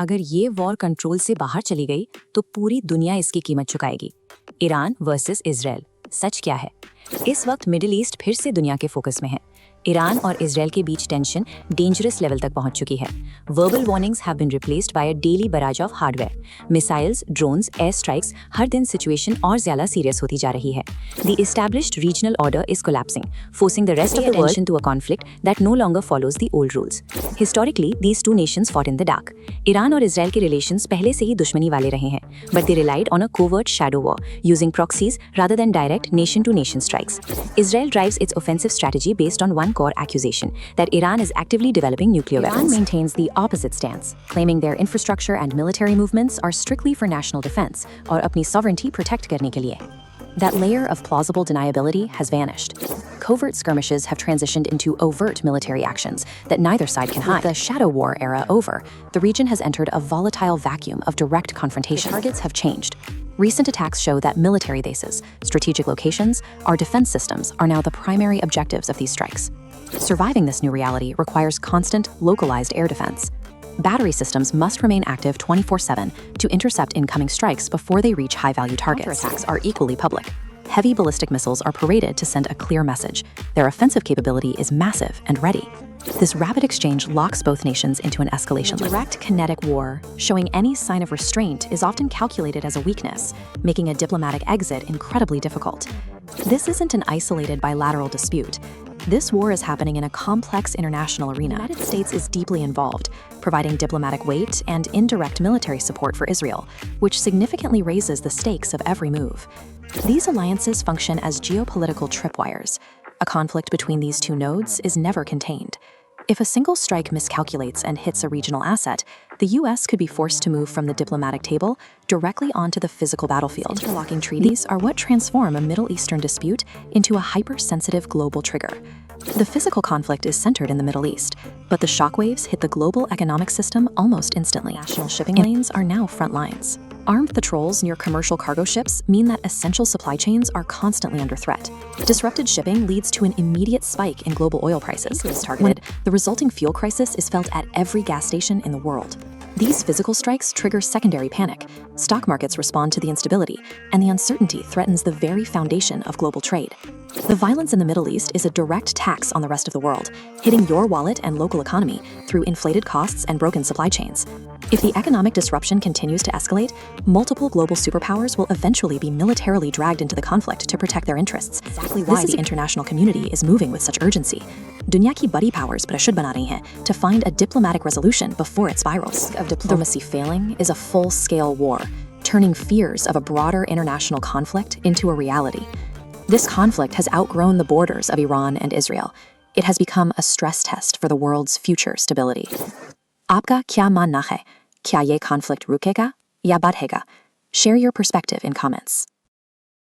अगर ये war control से बाहर चली गई तो पूरी दुनिया इसकी कीमत चुकाएगी। ईरान वर्सेस इजराइल, सच क्या है? इस वक्त मिडिल ईस्ट फिर से दुनिया के फोकस में है। ईरान और इजराइल के बीच टेंशन डेंजरस लेवल तक पहुंच चुकी है। Verbal warnings have been replaced by a daily barrage of hardware, missiles, drones, air strikes. हर दिन सिचुएशन और ज्यादा सीरियस होती जा रही है। The established regional order is collapsing, forcing the rest of the world to a conflict that no longer follows the old rules. Historically these two nations fought in the dark. Iran और Israel के relations पहले से ही दुश्मनी वाले रहे हैं, but they relied on a covert shadow war using proxies rather than direct nation-to-nation strikes. Israel drives its offensive strategy based on one core accusation, that Iran is actively developing nuclear weapons. Iran maintains the opposite stance, claiming their infrastructure and military movements are strictly for national defense और अपनी sovereignty protect करने के लिए. That layer of plausible deniability has vanished. Covert skirmishes have transitioned into overt military actions that neither side can hide. With the shadow war era over, the region has entered a volatile vacuum of direct confrontation. The targets have changed. Recent attacks show that military bases, strategic locations, or defense systems are now the primary objectives of these strikes. Surviving this new reality requires constant, localized air defense. Battery systems must remain active 24/7 to intercept incoming strikes before they reach high-value targets. Counterattacks are equally public. Heavy ballistic missiles are paraded to send a clear message. Their offensive capability is massive and ready. This rapid exchange locks both nations into an escalation level. Direct kinetic war, showing any sign of restraint, is often calculated as a weakness, making a diplomatic exit incredibly difficult. This isn't an isolated bilateral dispute. This war is happening in a complex international arena. The United States is deeply involved, providing diplomatic weight and indirect military support for Israel, which significantly raises the stakes of every move. These alliances function as geopolitical tripwires. A conflict between these two nodes is never contained. If a single strike miscalculates and hits a regional asset, the US could be forced to move from the diplomatic table directly onto the physical battlefield. Interlocking treaties are what transform a Middle Eastern dispute into a hypersensitive global trigger. The physical conflict is centered in the Middle East, but the shockwaves hit the global economic system almost instantly. National shipping lanes are now front lines. Armed patrols near commercial cargo ships mean that essential supply chains are constantly under threat. Disrupted shipping leads to an immediate spike in global oil prices. Targeted, the resulting fuel crisis is felt at every gas station in the world. These physical strikes trigger secondary panic. Stock markets respond to the instability, and the uncertainty threatens the very foundation of global trade. The violence in the Middle East is a direct tax on the rest of the world, hitting your wallet and local economy through inflated costs and broken supply chains. If the economic disruption continues to escalate, multiple global superpowers will eventually be militarily dragged into the conflict to protect their interests. Exactly why the international community is moving with such urgency. Dunya ki badi powers prashud bana rahi hain to find a diplomatic resolution before it spirals. Of diplomacy failing is a full-scale war, turning fears of a broader international conflict into a reality. This conflict has outgrown the borders of Iran and Israel. It has become a stress test for the world's future stability. Aapka kya manna hai? Kya ye conflict rukega ya badhega? Share your perspective in comments.